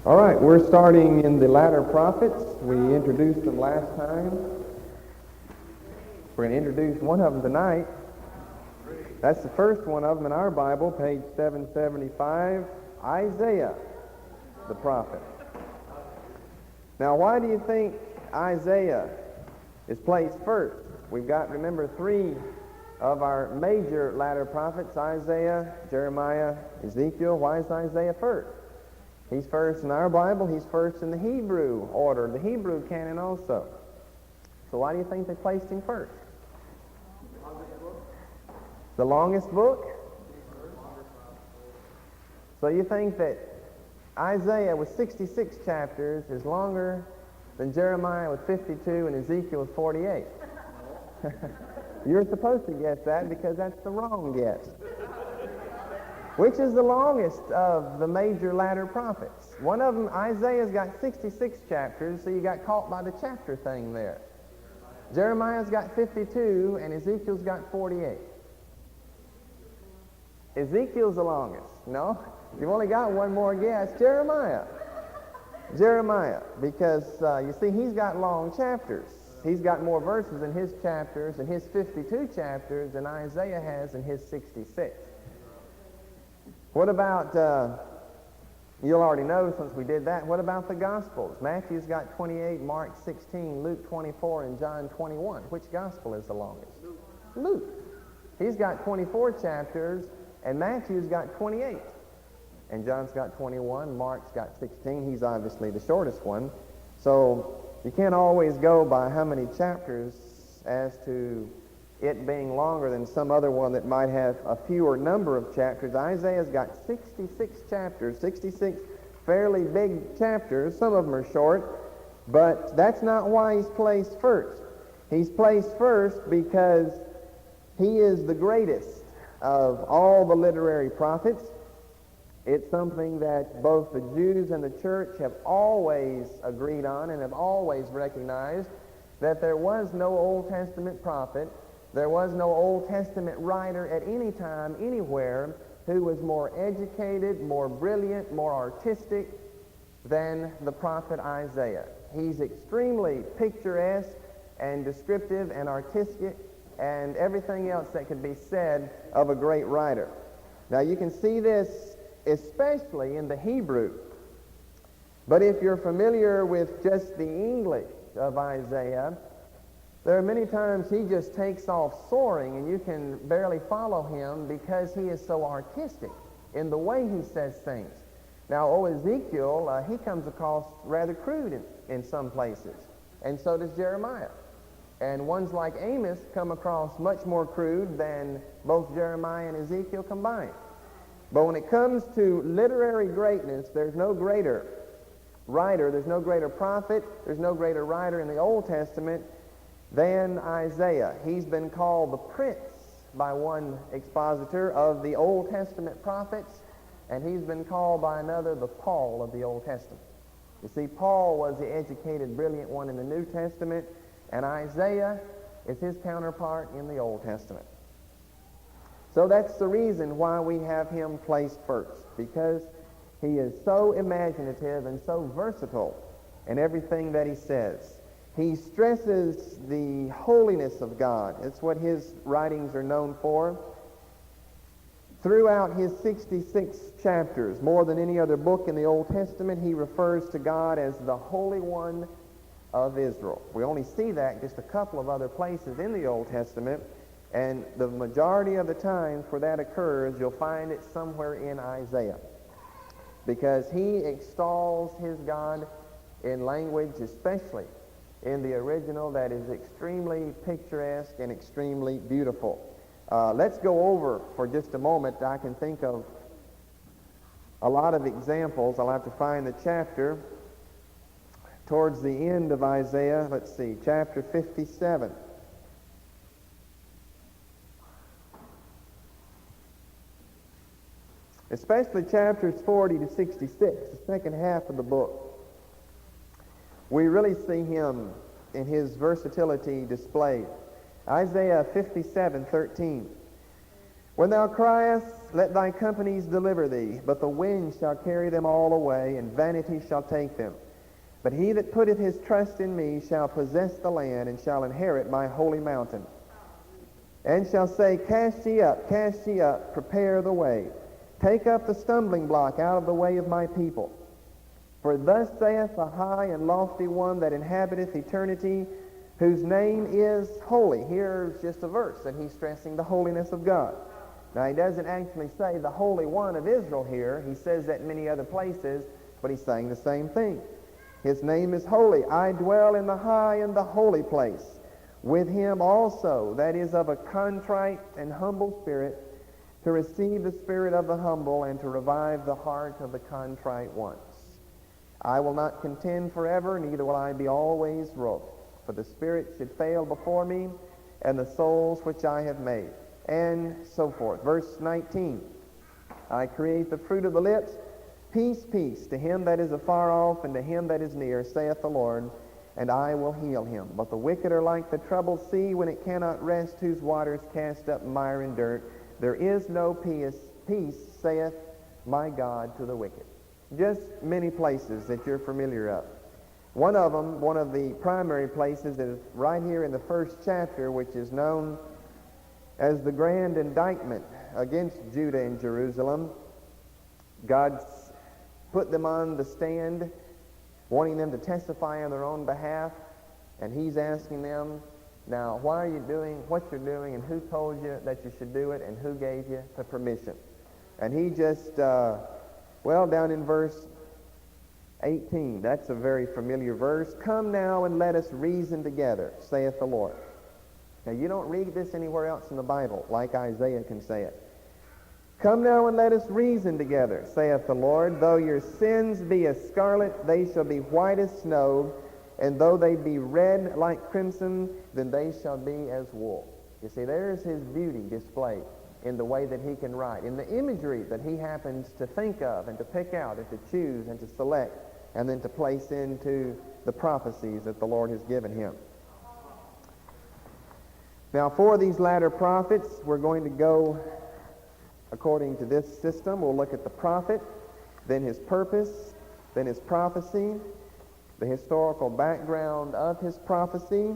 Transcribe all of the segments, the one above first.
All right, we're starting in the latter prophets. We introduced them last time. We're going to introduce one of them tonight. That's the first one of them in our Bible, page 775, Isaiah, the prophet. Now, why do you think Isaiah is placed first? We've got, remember, three of our major latter prophets, Isaiah, Jeremiah, Ezekiel. Why is Isaiah first? He's first in our Bible. He's first in the Hebrew order, the Hebrew canon also. So why do you think they placed him first? The longest book? So you think that Isaiah with 66 chapters is longer than Jeremiah with 52 and Ezekiel with 48? You're supposed to guess that because that's the wrong guess. Which is the longest of the major latter prophets? One of them, Isaiah's got 66 chapters, so you got caught by the chapter thing there. Jeremiah's got 52, and Ezekiel's got 48. Ezekiel's the longest. No, you've only got one more guess. Jeremiah. Jeremiah, because you see, he's got long chapters. He's got more verses in his chapters, in his 52 chapters, than Isaiah has in his 66. What about, you'll already know since we did that, what about the Gospels? Matthew's got 28, Mark 16, Luke 24, and John 21. Which Gospel is the longest? Luke. He's got 24 chapters, and Matthew's got 28. And John's got 21, Mark's got 16. He's obviously the shortest one. So you can't always go by how many chapters as to it being longer than some other one that might have a fewer number of chapters. Isaiah's got 66 chapters, 66 fairly big chapters. Some of them are short, but that's not why he's placed first. He's placed first because he is the greatest of all the literary prophets. It's something that both the Jews and the church have always agreed on and have always recognized, that there was no Old Testament prophet, there was no Old Testament writer at any time, anywhere, who was more educated, more brilliant, more artistic than the prophet Isaiah. He's extremely picturesque and descriptive and artistic and everything else that could be said of a great writer. Now you can see this especially in the Hebrew. But if you're familiar with just the English of Isaiah, there are many times he just takes off soaring and you can barely follow him because he is so artistic in the way he says things. Now, Ezekiel, he comes across rather crude in some places, and so does Jeremiah. And ones like Amos come across much more crude than both Jeremiah and Ezekiel combined. But when it comes to literary greatness, there's no greater writer, there's no greater prophet, there's no greater writer in the Old Testament than Isaiah. He's been called the prince by one expositor of the Old Testament prophets, and he's been called by another the Paul of the Old Testament. You see, Paul was the educated, brilliant one in the New Testament, and Isaiah is his counterpart in the Old Testament. So that's the reason why we have him placed first, because he is so imaginative and so versatile in everything that he says. He stresses the holiness of God. It's what his writings are known for. Throughout his 66 chapters, more than any other book in the Old Testament, he refers to God as the Holy One of Israel. We only see that just a couple of other places in the Old Testament, and the majority of the times where that occurs, you'll find it somewhere in Isaiah, because he extols his God in language, especially in the original, that is extremely picturesque and extremely beautiful. Let's go over for just a moment. I can think of a lot of examples. I'll have to find the chapter. Towards the end of Isaiah, let's see, chapter 57. Especially chapters 40 to 66, the second half of the book. We really see him in his versatility displayed. Isaiah 57:13. When thou criest, let thy companies deliver thee, but the wind shall carry them all away, and vanity shall take them. But he that putteth his trust in me shall possess the land, and shall inherit my holy mountain. And shall say, cast ye up, prepare the way. Take up the stumbling block out of the way of my people. For thus saith the high and lofty one that inhabiteth eternity, whose name is holy. Here's just a verse, and he's stressing the holiness of God. Now, he doesn't actually say the Holy One of Israel here. He says that in many other places, but he's saying the same thing. His name is holy. I dwell in the high and the holy place, with him also that is of a contrite and humble spirit, to receive the spirit of the humble and to revive the heart of the contrite ones. I will not contend forever, neither will I be always wroth. For the spirit should fail before me, and the souls which I have made. And so forth. Verse 19. I create the fruit of the lips. Peace, peace, to him that is afar off, and to him that is near, saith the Lord, and I will heal him. But the wicked are like the troubled sea, when it cannot rest, whose waters cast up mire and dirt. There is no peace, saith my God to the wicked. Just many places that you're familiar of. One of them, one of the primary places, is right here in the first chapter, which is known as the grand indictment against Judah and Jerusalem. God's put them on the stand, wanting them to testify on their own behalf, and he's asking them, now, why are you doing what you're doing, and who told you that you should do it, and who gave you the permission? And he just, down in verse 18, that's a very familiar verse. Come now and let us reason together, saith the Lord. Now, you don't read this anywhere else in the Bible, like Isaiah can say it. Come now and let us reason together, saith the Lord. Though your sins be as scarlet, they shall be white as snow, and though they be red like crimson, then they shall be as wool. You see, there's his beauty displayed in the way that he can write, in the imagery that he happens to think of and to pick out and to choose and to select and then to place into the prophecies that the Lord has given him. Now, for these latter prophets, we're going to go according to this system. We'll look at the prophet, then his purpose, then his prophecy, the historical background of his prophecy,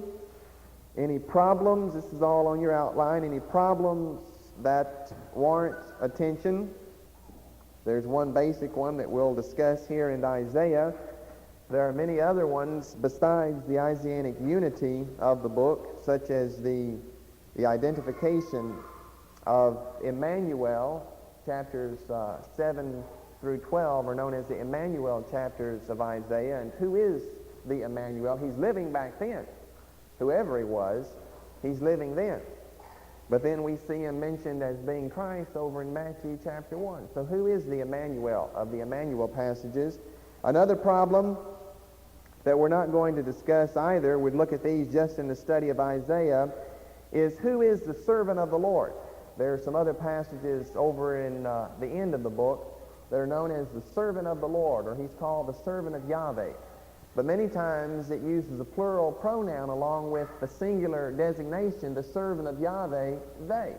any problems, this is all on your outline, any problems that warrant attention. There's one basic one that we'll discuss here in Isaiah. There are many other ones besides the Isaianic unity of the book, such as the identification of Emmanuel. Chapters 7 through 12 are known as the Emmanuel chapters of Isaiah. And who is the Emmanuel? He's living back then. Whoever he was, he's living then. But then we see him mentioned as being Christ over in Matthew chapter 1. So who is the Emmanuel of the Emmanuel passages? Another problem that we're not going to discuss either, we'd look at these just in the study of Isaiah, is who is the servant of the Lord? There are some other passages over in the end of the book that are known as the servant of the Lord, or he's called the servant of Yahweh. But many times it uses a plural pronoun along with the singular designation, the servant of Yahweh, they.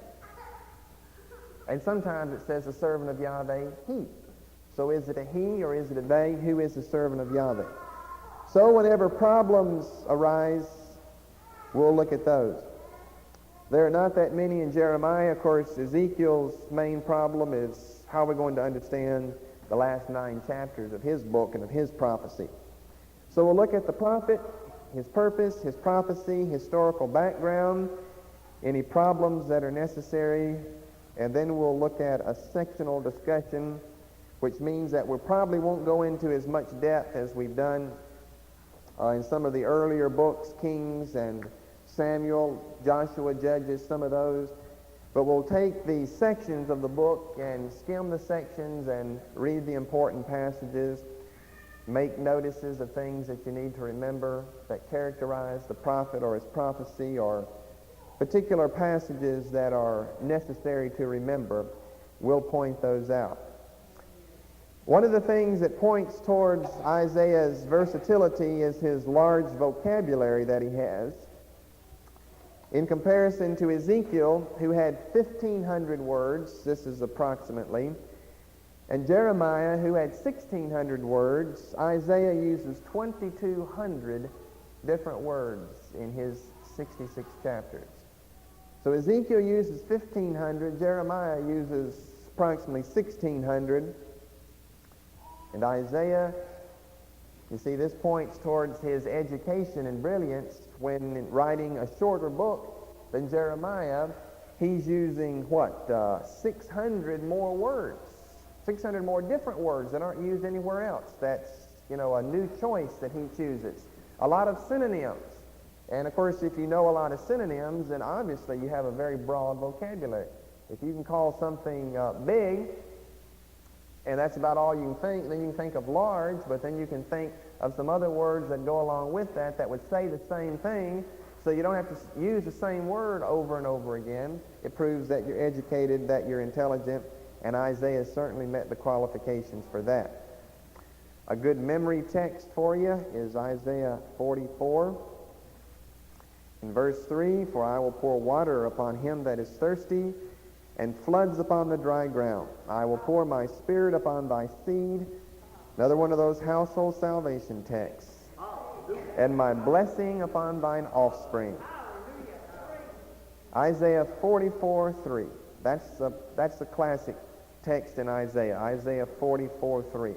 And sometimes it says the servant of Yahweh, he. So is it a he or is it a they? Who is the servant of Yahweh? So whenever problems arise, we'll look at those. There are not that many in Jeremiah. Of course, Ezekiel's main problem is how we're going to understand the last 9 chapters of his book and of his prophecy. So we'll look at the prophet, his purpose, his prophecy, historical background, any problems that are necessary, and then we'll look at a sectional discussion, which means that we probably won't go into as much depth as we've done in some of the earlier books, Kings and Samuel, Joshua, Judges, some of those. But we'll take the sections of the book and skim the sections and read the important passages, make notices of things that you need to remember that characterize the prophet or his prophecy, or particular passages that are necessary to remember. We'll point those out. One of the things that points towards Isaiah's versatility is his large vocabulary that he has. In comparison to Ezekiel, who had 1,500 words, this is approximately, and Jeremiah, who had 1,600 words, Isaiah uses 2,200 different words in his 66 chapters. So Ezekiel uses 1,500, Jeremiah uses approximately 1,600, and Isaiah, you see, this points towards his education and brilliance when writing a shorter book than Jeremiah. He's using, 600 more words, 600 more different words that aren't used anywhere else. That's, a new choice that he chooses. A lot of synonyms. And, of course, if you know a lot of synonyms, then obviously you have a very broad vocabulary. If you can call something big, and that's about all you can think, then you can think of large, but then you can think of some other words that go along with that that would say the same thing, so you don't have to use the same word over and over again. It proves that you're educated, that you're intelligent, and Isaiah certainly met the qualifications for that. A good memory text for you is Isaiah 44. In verse 3, "For I will pour water upon him that is thirsty, and floods upon the dry ground. I will pour my spirit upon thy seed." Another one of those household salvation texts. "And my blessing upon thine offspring." Isaiah 44:3. That's a classic text in Isaiah. Isaiah 44:3.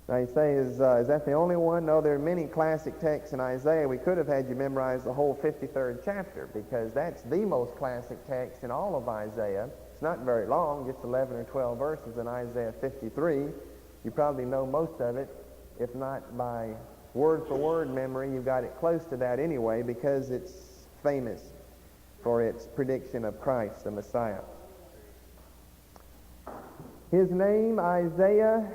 Now you say, is that the only one? No, there are many classic texts in Isaiah. We could have had you memorize the whole 53rd chapter, because that's the most classic text in all of Isaiah. It's not very long, just 11 or 12 verses in Isaiah 53. You probably know most of it. If not by word-for-word memory, you've got it close to that anyway, because it's famous for its prediction of Christ, the Messiah. His name, Isaiah,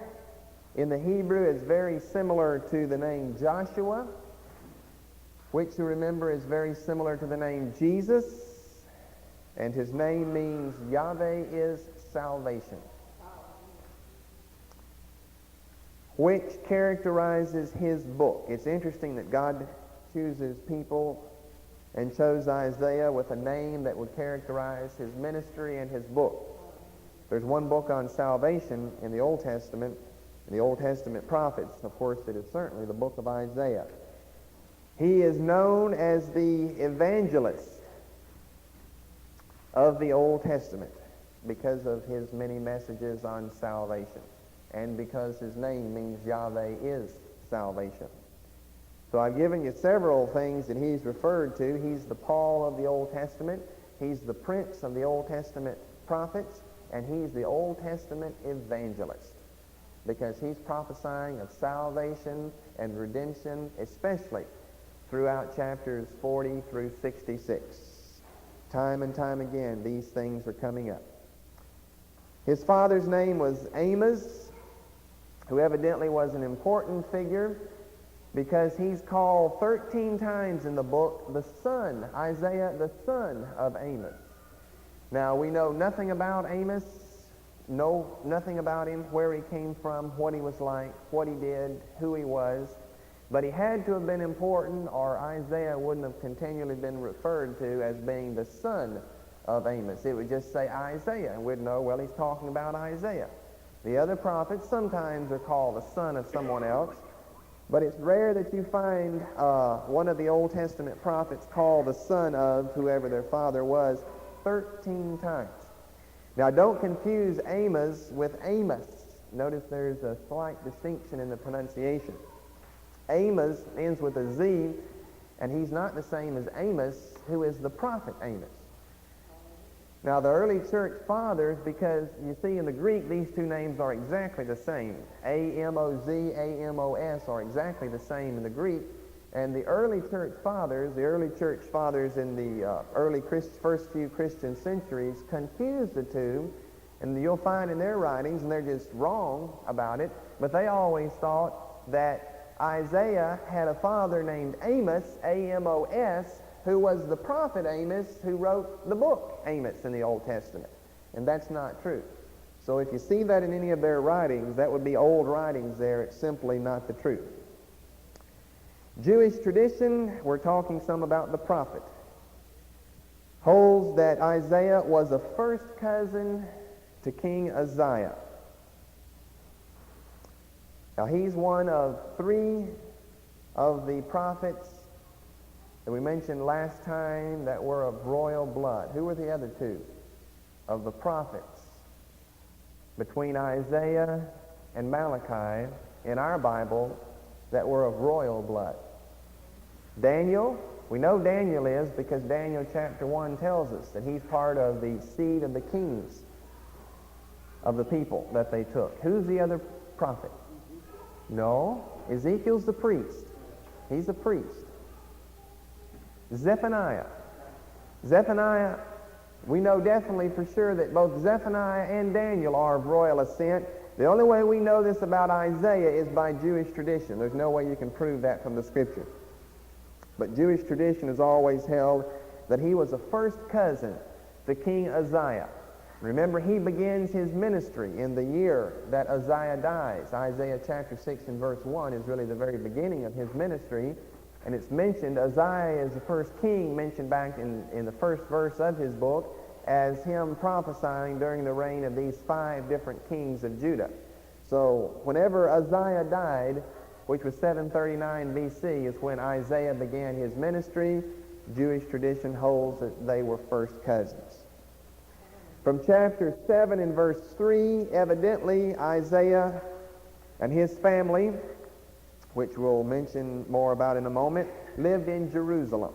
in the Hebrew is very similar to the name Joshua, which you remember is very similar to the name Jesus, and his name means Yahweh is salvation, which characterizes his book. It's interesting that God chooses people and chose Isaiah with a name that would characterize his ministry and his book. There's one book on salvation in the Old Testament. In the Old Testament prophets, of course, it is certainly the book of Isaiah. He is known as the evangelist of the Old Testament because of his many messages on salvation, and because his name means Yahweh is salvation. So I've given you several things that he's referred to. He's the Paul of the Old Testament. He's the Prince of the Old Testament prophets, and he's the Old Testament evangelist, because he's prophesying of salvation and redemption, especially throughout chapters 40 through 66. Time and time again, these things are coming up. His father's name was Amos, who evidently was an important figure, because he's called 13 times in the book the son, Isaiah, the son of Amos. Now, we know nothing about Amos, know nothing about him, where he came from, what he was like, what he did, who he was. But he had to have been important, or Isaiah wouldn't have continually been referred to as being the son of Amos. It would just say Isaiah, and we'd know, well, he's talking about Isaiah. The other prophets sometimes are called the son of someone else, but it's rare that you find one of the Old Testament prophets called the son of whoever their father was 13 times. Now, don't confuse Amos with Amos. Notice there's a slight distinction in the pronunciation. Amos ends with a Z, and he's not the same as Amos, who is the prophet Amos. Now, the early church fathers, because you see in the Greek these two names are exactly the same. A-M-O-Z, A-M-O-S are exactly the same in the Greek. And the early church fathers in the first few Christian centuries confused the two, and you'll find in their writings, and they're just wrong about it, but they always thought that Isaiah had a father named Amos, A-M-O-S, who was the prophet Amos, who wrote the book Amos in the Old Testament. And that's not true. So if you see that in any of their writings, that would be old writings there. It's simply not the truth. Jewish tradition, we're talking some about the prophet. holds that Isaiah was a first cousin to King Uzziah. Now, he's one of three of the prophets that we mentioned last time that were of royal blood. Who were the other two of the prophets between Isaiah and Malachi in our Bible that were of royal blood? Daniel. We know Daniel is because Daniel chapter 1 tells us that he's part of the seed of the kings of the people that they took. Who's the other prophet? No, Ezekiel's the priest. He's a priest. Zephaniah. Zephaniah, we know definitely for sure that both Zephaniah and Daniel are of royal ascent. The only way we know this about Isaiah is by Jewish tradition. There's no way you can prove that from the Scripture. But Jewish tradition has always held that he was a first cousin to King Uzziah. Remember, he begins his ministry in the year that Uzziah dies. Isaiah chapter 6 and verse 1 is really the very beginning of his ministry. And it's mentioned, Uzziah is the first king mentioned back in the first verse of his book as him prophesying during the reign of these 5 different kings of Judah. So whenever Uzziah died, which was 739 B.C., is when Isaiah began his ministry. Jewish tradition holds that they were first cousins. From chapter 7 and verse 3, evidently Isaiah and his family, which we'll mention more about in a moment, lived in Jerusalem.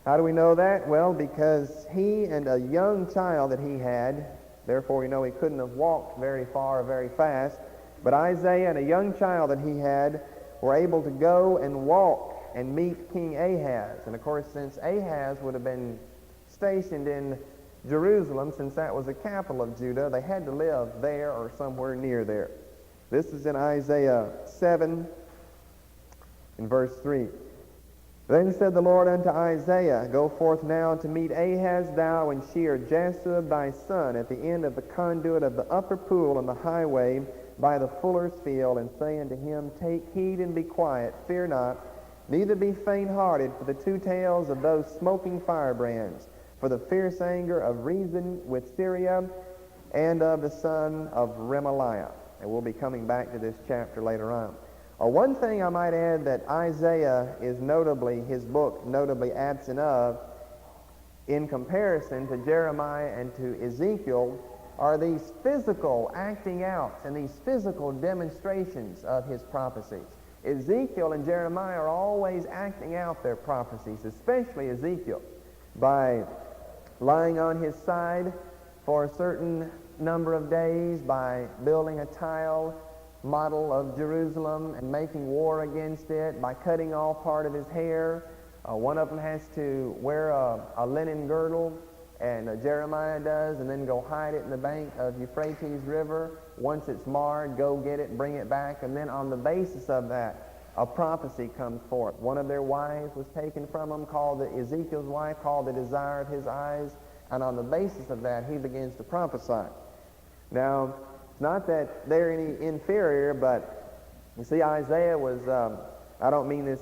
How do we know that? Well, because he and a young child that he had, therefore we know he couldn't have walked very far or very fast, but Isaiah and a young child that he had were able to go and walk and meet King Ahaz. And of course, since Ahaz would have been stationed in Jerusalem, since that was the capital of Judah, they had to live there or somewhere near there. This is in Isaiah 7 in verse 3. Then said the Lord unto Isaiah, Go forth now to meet Ahaz, thou and Shear-Jashub thy son, at the end of the conduit of the upper pool on the highway by the fuller's field, and say unto him, Take heed and be quiet, fear not, neither be faint-hearted for the 2 tails of those smoking firebrands, for the fierce anger of Rezin with Syria, and of the son of Remaliah. And we'll be coming back to this chapter later on. One thing I might add that Isaiah is his book notably absent of, in comparison to Jeremiah and to Ezekiel, are these physical acting out and these physical demonstrations of his prophecies. Ezekiel and Jeremiah are always acting out their prophecies, especially Ezekiel, by lying on his side for a certain number of days, by building a tile model of Jerusalem and making war against it, by cutting off part of his hair. One of them has to wear a linen girdle, and Jeremiah does, and then go hide it in the bank of Euphrates River. Once it's marred, go get it, bring it back, and then on the basis of that, a prophecy comes forth. One of their wives was taken from them, Ezekiel's wife, called the desire of his eyes, and on the basis of that, he begins to prophesy. Now, it's not that they're any inferior, but you see, Isaiah was, I don't mean this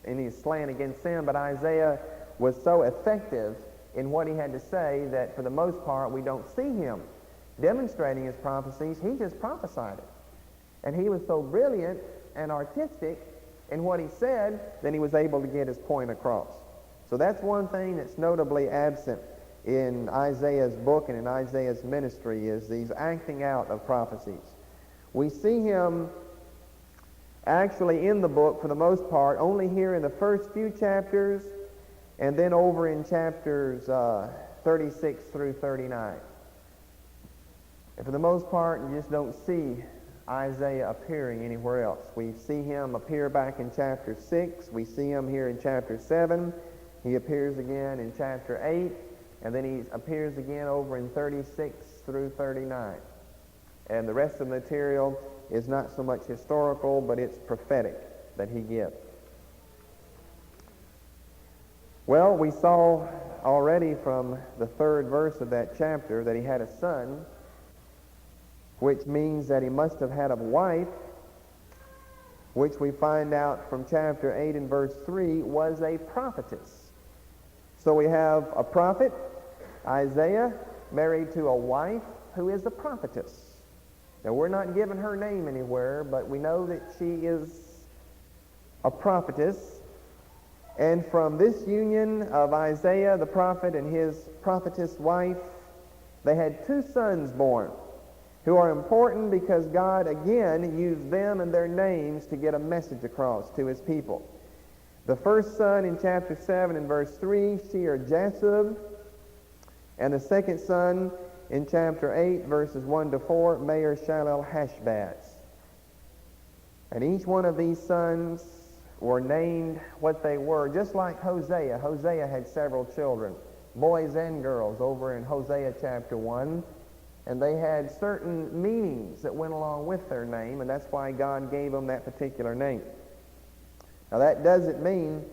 any slant against them, but Isaiah was so effective in what he had to say that for the most part we don't see him demonstrating his prophecies. He just prophesied it. And he was so brilliant and artistic in what he said that he was able to get his point across. So that's one thing that's notably absent in Isaiah's book and in Isaiah's ministry, is these acting out of prophecies. We see him actually in the book for the most part only here in the first few chapters, and then over in chapters 36 through 39. And for the most part, you just don't see Isaiah appearing anywhere else. We see him appear back in chapter 6. We see him here in chapter 7. He appears again in chapter 8. And then he appears again over in 36 through 39. And the rest of the material is not so much historical, but it's prophetic that he gives. Well, we saw already from the 3rd verse of that chapter that he had a son, which means that he must have had a wife, which we find out from chapter 8 and verse 3 was a prophetess. So we have a prophet, Isaiah, married to a wife who is a prophetess. Now, we're not given her name anywhere, but we know that she is a prophetess. And from this union of Isaiah the prophet and his prophetess wife, they had 2 sons born who are important because God again used them and their names to get a message across to his people. The first son in chapter 7 and verse 3, Shear-Jashub, and the second son in chapter 8, verses 1 to 4, Maher-Shalal-Hashbaz. And each one of these sons were named what they were, just like Hosea. Hosea had several children, boys and girls, over in Hosea chapter 1. And they had certain meanings that went along with their name, and that's why God gave them that particular name. Now, that doesn't mean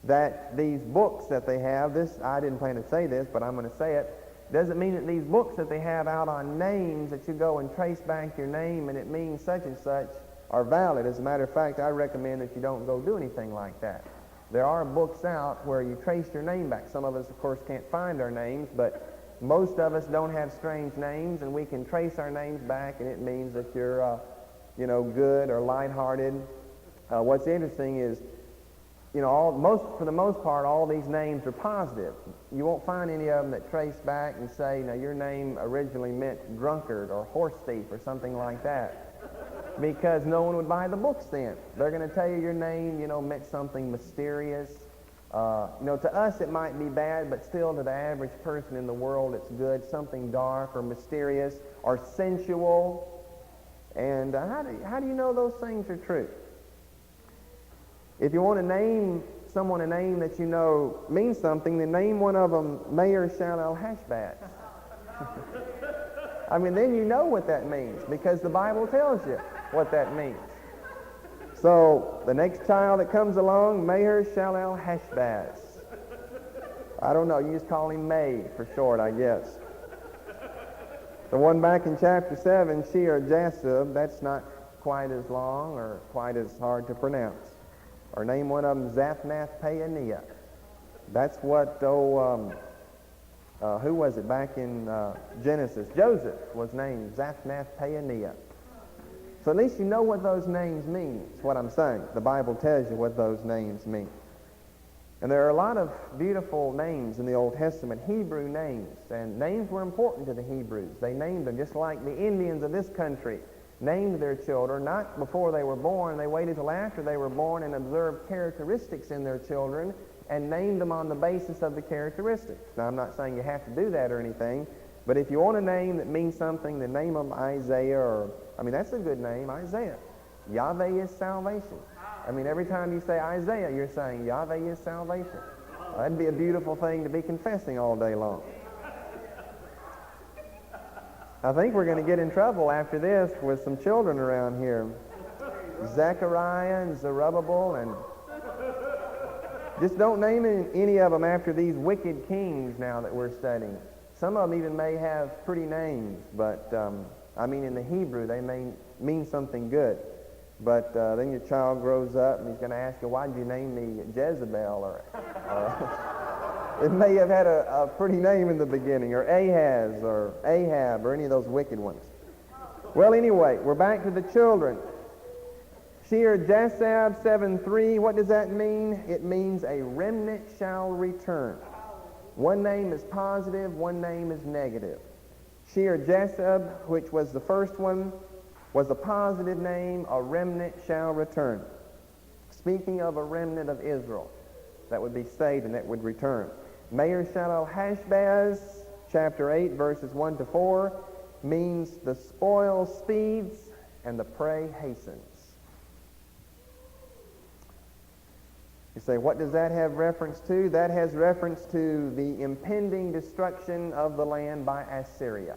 that these books that they have, I didn't plan to say this, but I'm going to say it, doesn't mean that these books that they have out on names that you go and trace back your name and it means such and such are valid. As a matter of fact, I recommend that you don't go do anything like that. There are books out where you trace your name back. Some of us, of course, can't find our names, but most of us don't have strange names, and we can trace our names back, and it means that you're, good or lighthearted. What's interesting is, for the most part, all these names are positive. You won't find any of them that trace back and say, now, your name originally meant drunkard or horse thief or something like that, because no one would buy the books then. They're going to tell you your name, meant something mysterious. To us it might be bad, but still to the average person in the world it's good, something dark or mysterious or sensual. And how do you know those things are true? If you want to name someone a name that you know means something, then name one of them Maher-Shalal-Hashbaz. Then you know what that means, because the Bible tells you what that means. So, the next child that comes along, Maher-Shalal-Hashbaz. I don't know, you just call him May for short, I guess. The one back in chapter 7, Shear-Jashub, that's not quite as long or quite as hard to pronounce. Or name one of them Zaphnath-Paaneah. That's what, who was it back in Genesis? Joseph was named Zaphnath-Paaneah. So at least you know what those names mean, is what I'm saying. The Bible tells you what those names mean. And there are a lot of beautiful names in the Old Testament, Hebrew names. And names were important to the Hebrews. They named them just like the Indians of this country named their children, not before they were born. They waited till after they were born and observed characteristics in their children and named them on the basis of the characteristics. Now, I'm not saying you have to do that or anything, but if you want a name that means something, then name them Isaiah, or, that's a good name, Isaiah. Yahweh is salvation. Every time you say Isaiah, you're saying Yahweh is salvation. That'd be a beautiful thing to be confessing all day long. I think we're going to get in trouble after this with some children around here. Zechariah and Zerubbabel, and just don't name any of them after these wicked kings now that we're studying. Some of them even may have pretty names, but in the Hebrew they may mean something good. But then your child grows up and he's going to ask you, why did you name me Jezebel? Or it may have had a pretty name in the beginning, or Ahaz, or Ahab, or any of those wicked ones. Well, anyway, we're back to the children. Shear-Jashub 7:3, what does that mean? It means a remnant shall return. One name is positive, one name is negative. Shear-Jashub, which was the first one, was a positive name, a remnant shall return. Speaking of a remnant of Israel that would be saved and that would return. Maher-Shalal-Hashbaz, chapter 8, verses 1 to 4, means the spoil speeds and the prey hastens. You say, what does that have reference to? That has reference to the impending destruction of the land by Assyria.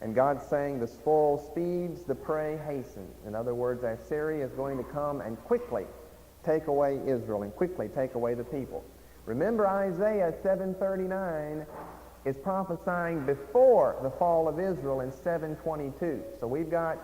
And God's saying the spoil speeds, the prey hastens. In other words, Assyria is going to come and quickly take away Israel and quickly take away the people. Remember, Isaiah 7:39 is prophesying before the fall of Israel in 7:22. So we've got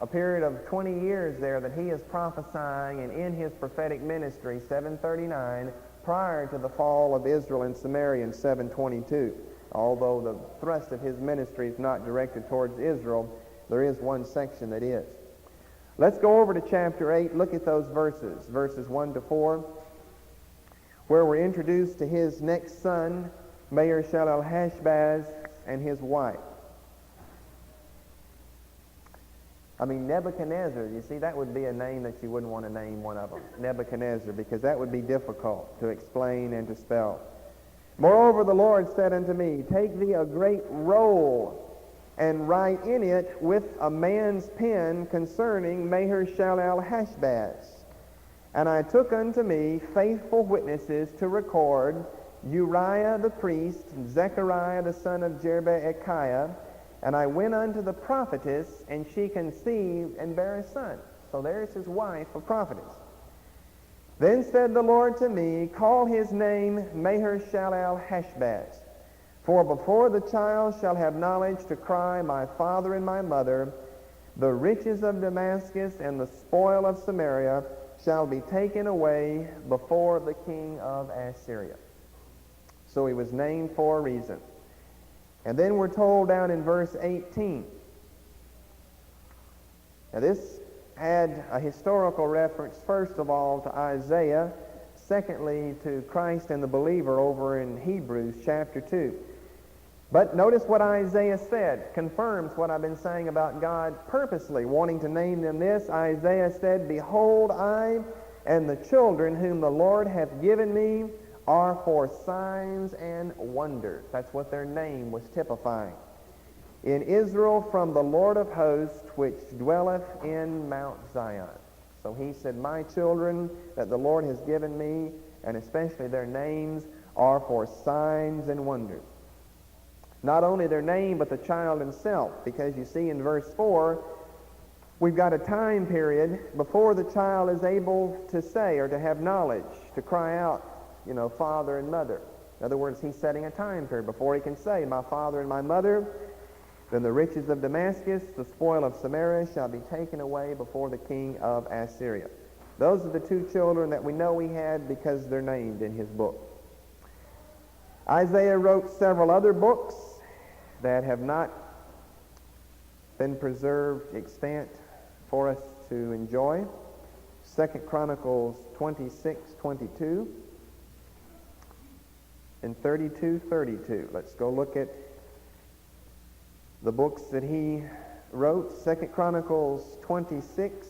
a period of 20 years there that he is prophesying, and in his prophetic ministry, 7:39, prior to the fall of Israel and Samaria in 722. Although the thrust of his ministry is not directed towards Israel, there is one section that is. Let's go over to chapter 8. Look at those verses, verses 1 to 4, where we're introduced to his next son, Maher-shalal-Hash-Baz, and his wife. Nebuchadnezzar, you see, that would be a name that you wouldn't want to name one of them, Nebuchadnezzar, because that would be difficult to explain and to spell. Moreover, the Lord said unto me, Take thee a great roll, and write in it with a man's pen concerning Maher-shalal-Hash-Baz. And I took unto me faithful witnesses to record Uriah the priest, Zechariah the son of Jerebekiah, and I went unto the prophetess, and she conceived and bare a son. So there's his wife, a prophetess. Then said the Lord to me, Call his name Maher-shalal-Hash-Baz. For before the child shall have knowledge to cry, My father and my mother, the riches of Damascus and the spoil of Samaria shall be taken away before the king of Assyria. So he was named for a reason. And then we're told down in verse 18. Now this had a historical reference, first of all, to Isaiah, secondly, to Christ and the believer over in Hebrews chapter 2. But notice what Isaiah said, confirms what I've been saying about God purposely wanting to name them this. Isaiah said, Behold, I and the children whom the Lord hath given me are for signs and wonders. That's what their name was typifying. In Israel from the Lord of hosts, which dwelleth in Mount Zion. So he said, My children that the Lord has given me, and especially their names, are for signs and wonders. Not only their name, but the child himself, because you see in verse 4, we've got a time period before the child is able to say or to have knowledge, to cry out, father and mother. In other words, he's setting a time period before he can say, My father and my mother. Then the riches of Damascus, the spoil of Samaria, shall be taken away before the king of Assyria. Those are the two children that we know he had because they're named in his book. Isaiah wrote several other books that have not been preserved extant for us to enjoy. 2 Chronicles 26:22 and 32:32. Let's go look at the books that he wrote. 2 Chronicles 26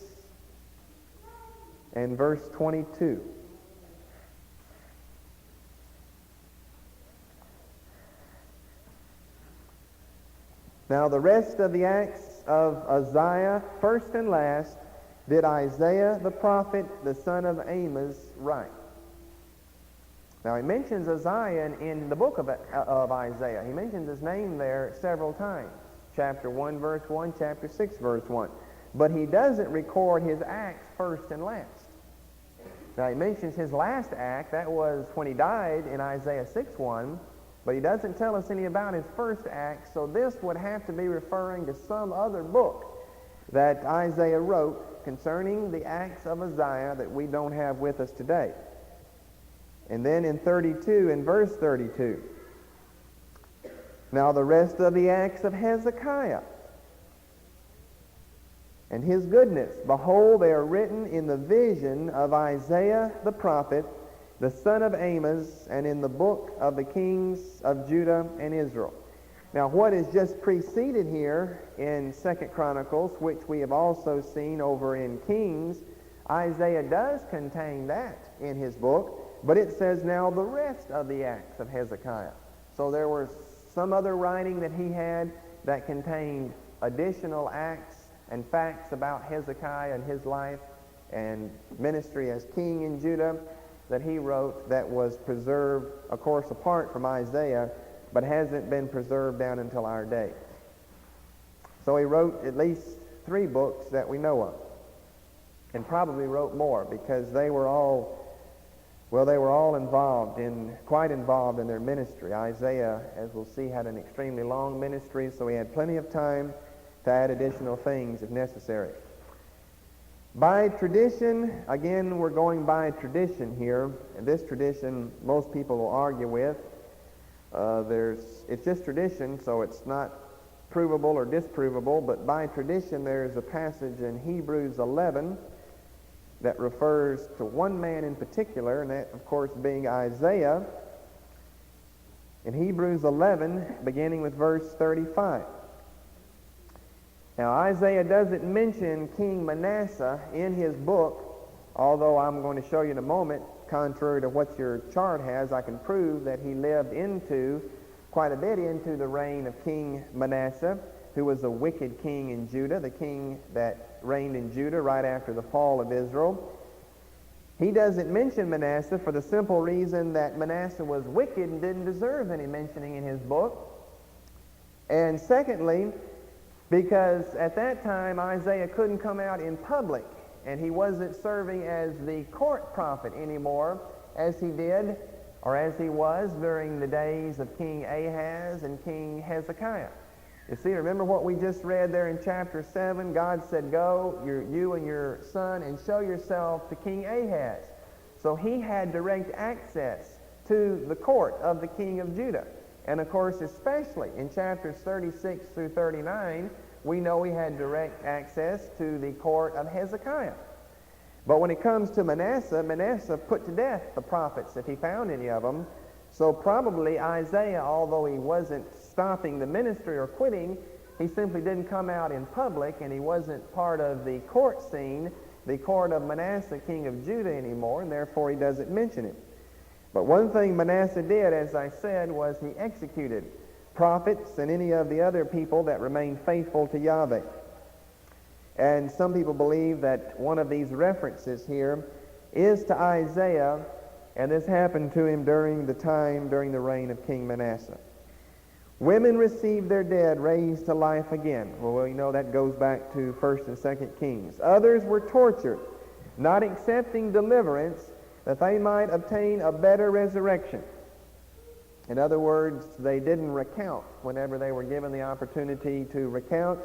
and verse 22. Now the rest of the acts of Uzziah, first and last, did Isaiah the prophet, the son of Amos, write. Now he mentions Uzziah in the book of Isaiah. He mentions his name there several times. Chapter 1, verse 1, chapter 6, verse 1. But he doesn't record his acts first and last. Now he mentions his last act, that was when he died in Isaiah 6:1, but he doesn't tell us any about his first act, so this would have to be referring to some other book that Isaiah wrote concerning the acts of Uzziah that we don't have with us today. And then in 32, in verse 32, now the rest of the acts of Hezekiah and his goodness, behold, they are written in the vision of Isaiah the prophet, the son of Amos, and in the book of the kings of Judah and Israel. Now what is just preceded here in 2 Chronicles, which we have also seen over in Kings, Isaiah does contain that in his book, but it says now the rest of the acts of Hezekiah. So there was some other writing that he had that contained additional acts and facts about Hezekiah and his life and ministry as king in Judah that he wrote that was preserved, of course, apart from Isaiah, but hasn't been preserved down until our day. So he wrote at least 3 books that we know of, and probably wrote more because they were all quite involved in their ministry. Isaiah, as we'll see, had an extremely long ministry, so he had plenty of time to add additional things if necessary. By tradition, again, we're going by tradition here, and this tradition most people will argue with. It's just tradition, so it's not provable or disprovable, but by tradition there's a passage in Hebrews 11 that refers to one man in particular, and that, of course, being Isaiah. In Hebrews 11, beginning with verse 35. Now, Isaiah doesn't mention King Manasseh in his book, although I'm going to show you in a moment, contrary to what your chart has, I can prove that he lived quite a bit into the reign of King Manasseh, who was a wicked king in Judah, the king that reigned in Judah right after the fall of Israel. He doesn't mention Manasseh for the simple reason that Manasseh was wicked and didn't deserve any mentioning in his book. And secondly, because at that time Isaiah couldn't come out in public, and he wasn't serving as the court prophet anymore as he did, or as he was during the days of King Ahaz and King Hezekiah. You see, remember what we just read there in chapter 7? God said, go, you and your son, and show yourself to King Ahaz. So he had direct access to the court of the king of Judah. And of course, especially in chapters 36 through 39, we know he had direct access to the court of Hezekiah. But when it comes to Manasseh, Manasseh put to death the prophets if he found any of them. So probably Isaiah, although he wasn't stopping the ministry or quitting, he simply didn't come out in public, and he wasn't part of the court scene, the court of Manasseh, king of Judah, anymore, and therefore he doesn't mention it. But one thing Manasseh did, as I said, was he executed prophets and any of the other people that remained faithful to Yahweh. And some people believe that one of these references here is to Isaiah, and this happened to him during the reign of King Manasseh. Women received their dead raised to life again. Well, you know that goes back to 1st and 2nd Kings. Others were tortured, not accepting deliverance, that they might obtain a better resurrection. In other words, they didn't recount whenever they were given the opportunity to recount.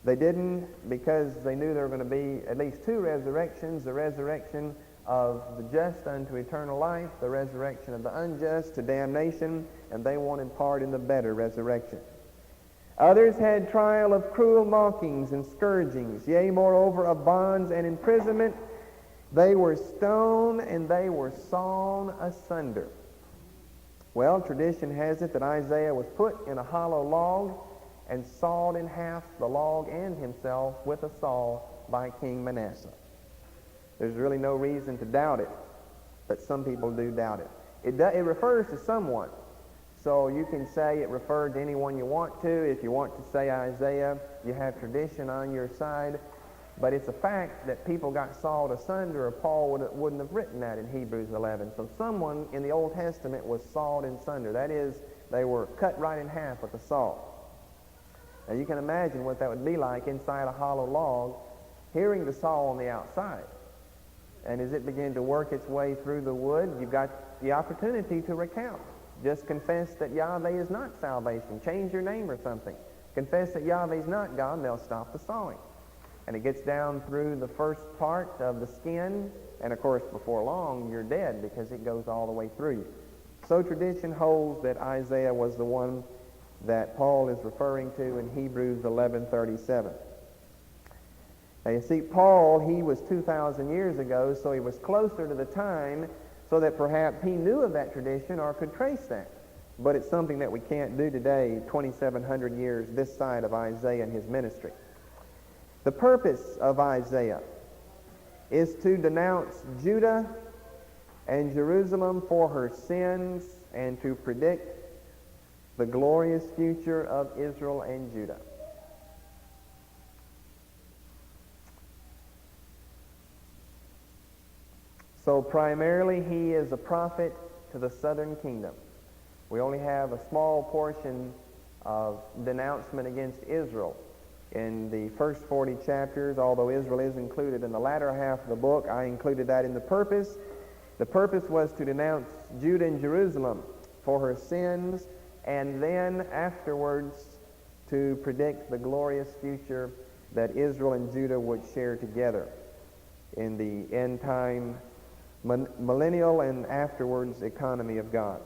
They didn't, because they knew there were going to be at least two resurrections, the resurrection of the just unto eternal life, the resurrection of the unjust to damnation, and they wanted part in the better resurrection. Others had trial of cruel mockings and scourgings, yea, moreover, of bonds and imprisonment. They were stoned and they were sawn asunder. Well, tradition has it that Isaiah was put in a hollow log and sawed in half, the log and himself, with a saw by King Manasseh. There's really no reason to doubt it, but some people do doubt it. It refers to someone, so you can say it referred to anyone you want to. If you want to say Isaiah, you have tradition on your side, but it's a fact that people got sawed asunder, or Paul wouldn't have written that in Hebrews 11. So someone in the Old Testament was sawed in sunder. That is, they were cut right in half with a saw. Now you can imagine what that would be like inside a hollow log, hearing the saw on the outside. And as it began to work its way through the wood, you've got the opportunity to recount. Just confess that Yahweh is not salvation. Change your name or something. Confess that Yahweh is not God, and they'll stop the sawing. And it gets down through the first part of the skin, and of course before long you're dead because it goes all the way through you. So tradition holds that Isaiah was the one that Paul is referring to in Hebrews 11:37. Now you see, Paul, he was 2,000 years ago, so he was closer to the time, so that perhaps he knew of that tradition or could trace that. But it's something that we can't do today, 2,700 years this side of Isaiah and his ministry. The purpose of Isaiah is to denounce Judah and Jerusalem for her sins and to predict the glorious future of Israel and Judah. So primarily he is a prophet to the southern kingdom. We only have a small portion of denouncement against Israel in the first 40 chapters, although Israel is included in the latter half of the book. I included that in the purpose. The purpose was to denounce Judah and Jerusalem for her sins, and then afterwards to predict the glorious future that Israel and Judah would share together. in the end time, millennial and afterwards economy of God.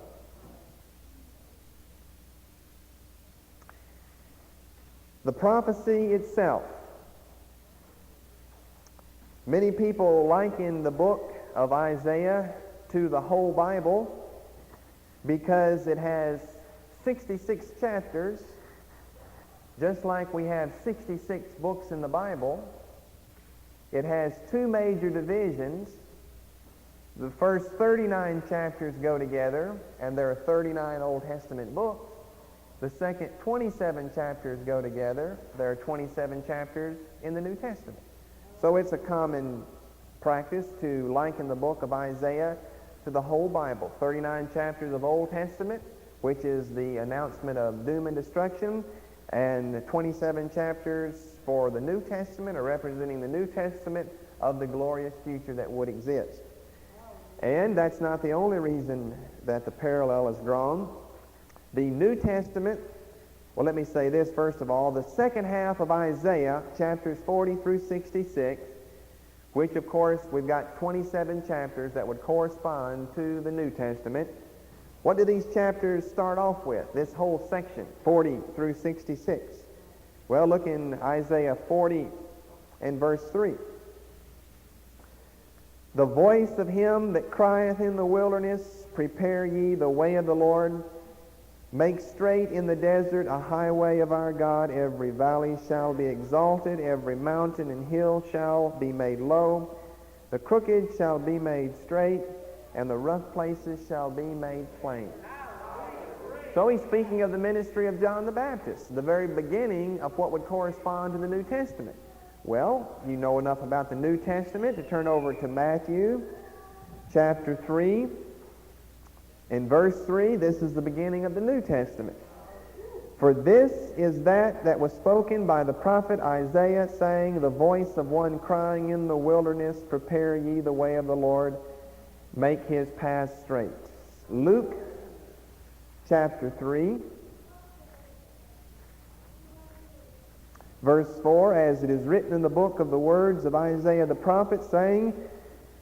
The prophecy itself. Many people liken the book of Isaiah to the whole Bible because it has 66 chapters, just like we have 66 books in the Bible. It has two major divisions. The first 39 chapters go together, and there are 39 Old Testament books. The second 27 chapters go together. There are 27 chapters in the New Testament. So it's a common practice to liken the book of Isaiah to the whole Bible. 39 chapters of Old Testament, which is the announcement of doom and destruction, and 27 chapters for the New Testament, or representing the New Testament of the glorious future that would exist. And that's not the only reason that the parallel is drawn. The New Testament, well, let me say this first of all. The second half of Isaiah, chapters 40 through 66, which of course we've got 27 chapters that would correspond to the New Testament. What do these chapters start off with, this whole section, 40 through 66? Well, look in Isaiah 40 and verse 3. The voice of him that crieth in the wilderness, prepare ye the way of the Lord. Make straight in the desert a highway of our God. Every valley shall be exalted, every mountain and hill shall be made low. The crooked shall be made straight, and the rough places shall be made plain. So he's speaking of the ministry of John the Baptist, the very beginning of what would correspond to the New Testament. Well, you know enough about the New Testament to turn over to Matthew chapter 3. In verse 3, this is the beginning of the New Testament. For this is that was spoken by the prophet Isaiah, saying, the voice of one crying in the wilderness, prepare ye the way of the Lord, make his path straight. Luke chapter 3, verse 4, as it is written in the book of the words of Isaiah the prophet, saying,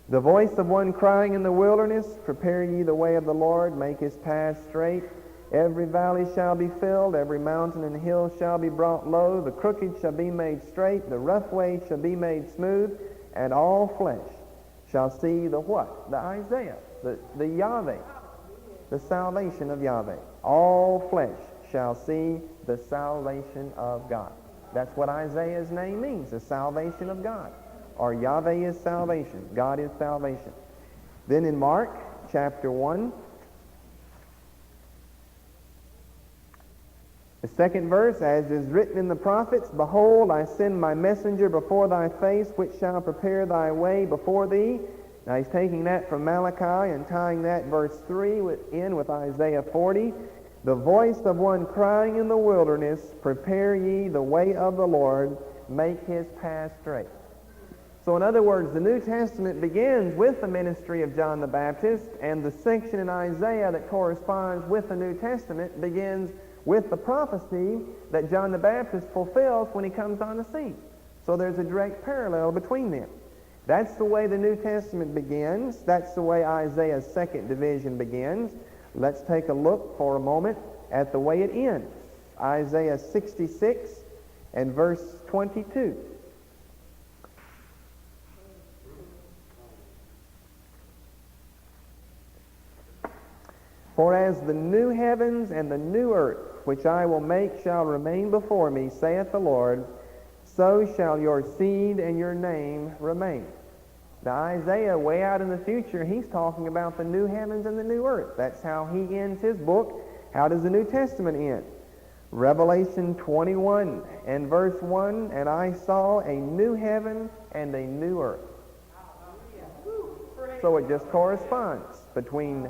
the voice of one crying in the wilderness, prepare ye the way of the Lord, make his path straight. Every valley shall be filled, every mountain and hill shall be brought low. The crooked shall be made straight, the rough way shall be made smooth, and all flesh shall see the what? The Isaiah, the Yahweh, the salvation of Yahweh. All flesh shall see the salvation of God. That's what Isaiah's name means, the salvation of God. Or Yahweh is salvation. God is salvation. Then in Mark chapter 1, the second verse, as is written in the prophets, behold, I send my messenger before thy face, which shall prepare thy way before thee. Now he's taking that from Malachi and tying that verse 3 in with Isaiah 40. The voice of one crying in the wilderness, prepare ye the way of the Lord, make his path straight. So in other words, the New Testament begins with the ministry of John the Baptist, and the section in Isaiah that corresponds with the New Testament begins with the prophecy that John the Baptist fulfills when he comes on the scene. So there's a direct parallel between them. That's the way the New Testament begins. That's the way Isaiah's second division begins. Let's take a look for a moment at the way it ends. Isaiah 66 and verse 22. For as the new heavens and the new earth, which I will make, shall remain before me, saith the Lord, so shall your seed and your name remain. Now Isaiah, way out in the future, he's talking about the new heavens and the new earth. That's how he ends his book. How does the New Testament end? Revelation 21 and verse 1, and I saw a new heaven and a new earth. So it just corresponds between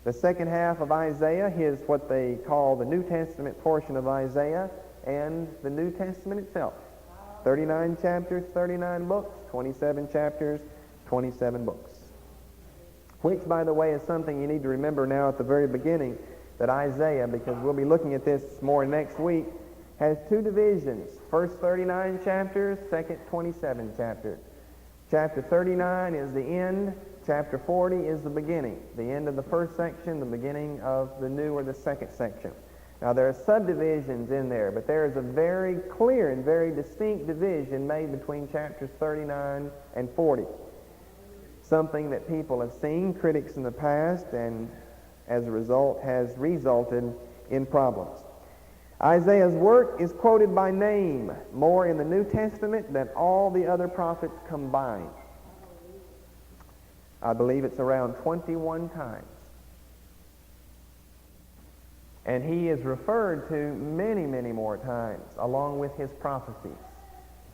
the second half of Isaiah, his what they call the New Testament portion of Isaiah, and the New Testament itself. 39 chapters, 39 books, 27 chapters, 27 books. Which, by the way, is something you need to remember now at the very beginning, that Isaiah, because we'll be looking at this more next week, has two divisions. First 39 chapters, second 27 chapters. Chapter 39 is the end. Chapter 40 is the beginning. The end of the first section, the beginning of the new or the second section. Now, there are subdivisions in there, but there is a very clear and very distinct division made between chapters 39 and 40. Something that people have seen, critics in the past, and as a result has resulted in problems. Isaiah's work is quoted by name more in the New Testament than all the other prophets combined. I believe it's around 21 times. And he is referred to many, many more times, along with his prophecies.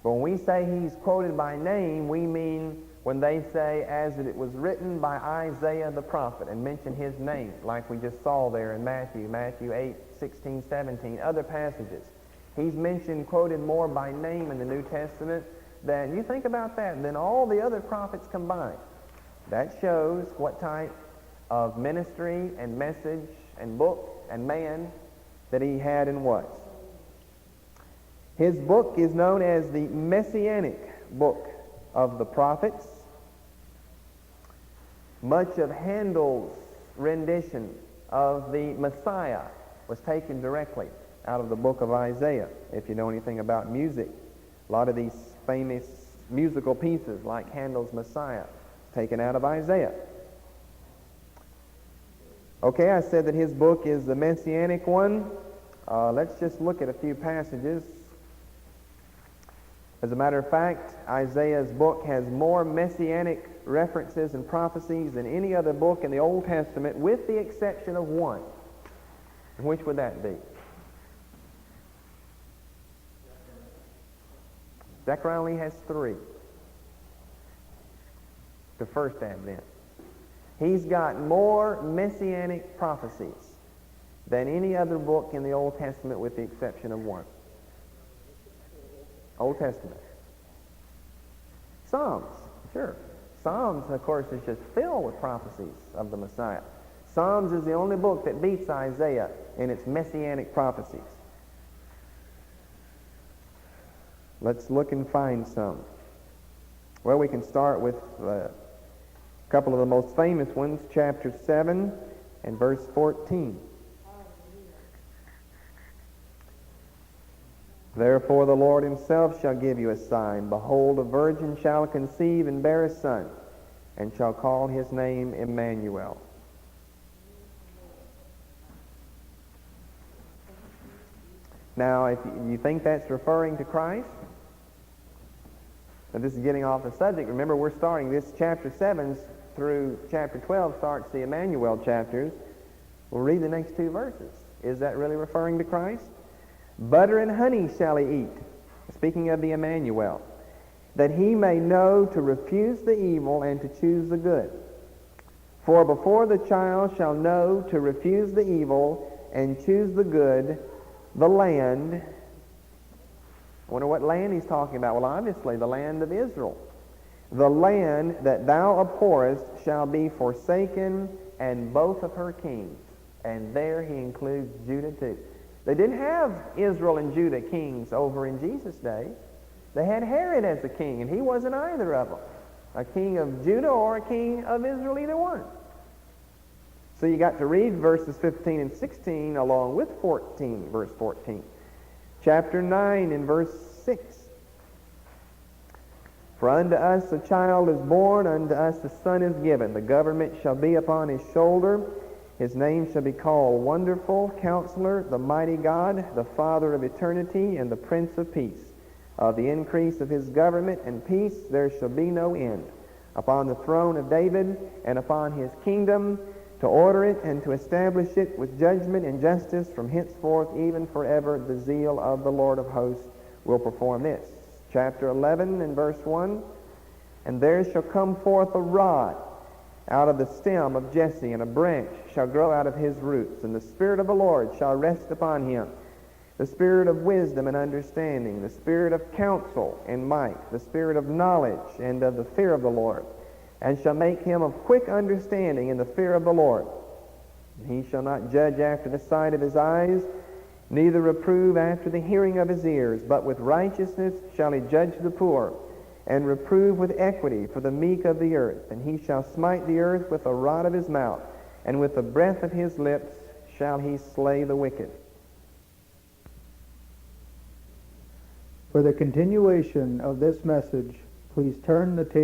But when we say he's quoted by name, we mean when they say, as it was written by Isaiah the prophet, and mention his name, like we just saw there in Matthew 8, 16, 17, other passages. He's mentioned, quoted more by name in the New Testament than, you think about that, than all the other prophets combined. That shows what type of ministry and message and book and man that he had and was. His book is known as the Messianic book of the prophets. Much of Handel's rendition of the Messiah was taken directly out of the book of Isaiah, if you know anything about music. A lot of these famous musical pieces, like Handel's Messiah, taken out of Isaiah. Okay, I said that his book is the Messianic one. Let's just look at a few passages. As a matter of fact, Isaiah's book has more messianic references and prophecies than any other book in the Old Testament, with the exception of one. And which would that be? Zechariah only has 3. The first Advent. He's got more messianic prophecies than any other book in the Old Testament, with the exception of one. Old Testament. Psalms, sure. Psalms, of course, is just filled with prophecies of the Messiah. Psalms is the only book that beats Isaiah in its messianic prophecies. Let's look and find some. Well, we can start with a couple of the most famous ones, chapter 7 and verse 14. Therefore the Lord himself shall give you a sign. Behold, a virgin shall conceive and bear a son, and shall call his name Emmanuel. Now, if you think that's referring to Christ, now this is getting off the subject. Remember, we're starting this chapter 7 through chapter 12 starts the Emmanuel chapters. We'll read the next 2 verses. Is that really referring to Christ? Butter and honey shall he eat, speaking of the Emmanuel, that he may know to refuse the evil and to choose the good. For before the child shall know to refuse the evil and choose the good, the land, I wonder what land he's talking about. Well, obviously the land of Israel. The land that thou abhorrest shall be forsaken, and both of her kings. And there he includes Judah too. They didn't have Israel and Judah kings over in Jesus' day. They had Herod as a king, and he wasn't either of them. A king of Judah or a king of Israel, either one. So you got to read verses 15 and 16 along with 14, verse 14. Chapter 9 and verse 6. For unto us a child is born, unto us a son is given. The government shall be upon his shoulder. His name shall be called Wonderful, Counselor, the Mighty God, the Father of Eternity, and the Prince of Peace. Of the increase of his government and peace there shall be no end, upon the throne of David and upon his kingdom, to order it and to establish it with judgment and justice from henceforth even forever. The zeal of the Lord of hosts will perform this. Chapter 11 and verse 1. And there shall come forth a rod out of the stem of Jesse, and a branch shall grow out of his roots, and the Spirit of the Lord shall rest upon him, the Spirit of wisdom and understanding, the Spirit of counsel and might, the Spirit of knowledge and of the fear of the Lord, and shall make him of quick understanding in the fear of the Lord. And he shall not judge after the sight of his eyes, neither reprove after the hearing of his ears, but with righteousness shall he judge the poor, and reprove with equity for the meek of the earth. And he shall smite the earth with the rod of his mouth, and with the breath of his lips shall he slay the wicked. For the continuation of this message, please turn the table.